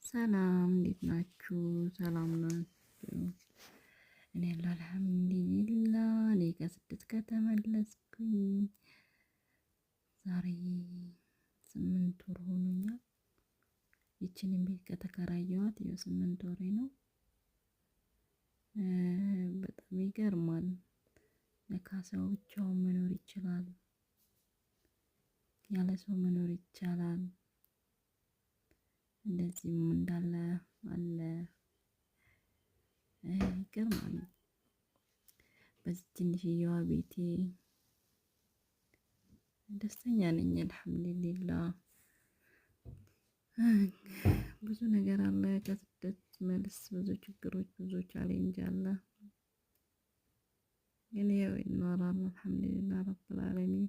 ሰላም እንዴት ናችሁ? ሰላም ናችሁ? እኔ ያለው አልሐምዱሊላህ። እኔ ከስደት ከተመለስኩኝ ዛሬ 8 ወር ሆኖኛል። ይቺንን ቤት ከተከራየኋት የ8 ወሬ ነው። በጣም ይገርማል። ለካ ሰው ብቻውን መኖር ይችላል። ያለ ሰው መኖር ይቻላል። እንደዚህም እንዳለ አለ። ይገርማል። በዚህ ትንሽዬዋ ቤቴ ደስተኛ ነኝ አልሐምዱሊላህ። ብዙ ነገር አለ። ከስደት መልስ ብዙ ችግሮች፣ ብዙ ቻሌንጅ አለ። ግን ያው ይኖራል አልሐምዱሊላህ ረብል ዓለሚን።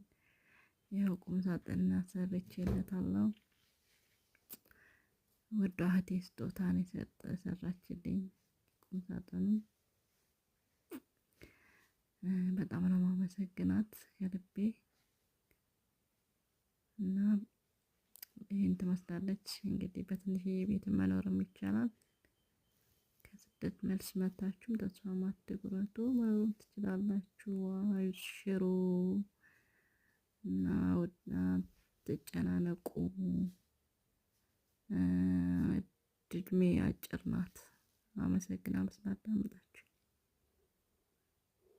ያው ቁም ሳጥን ሰርቼለታለሁ። ወደ እህቴ ስጦታ ነው የሰራችልኝ ቁም ሳጥኑን። በጣም ነው የማመሰግናት ከልቤ። እና ይሄን ትመስላለች እንግዲህ በትንሽዬ ቤት መኖርም ይቻላል። ከስደት መልስ መታችሁም ተስፋ ማትቁረጡ መኖር ትችላላችሁ። አብሽሩ እና አትጨናነቁ። እድሜ አጭር ናት። አመሰግናለሁ ስላዳመጣችሁ።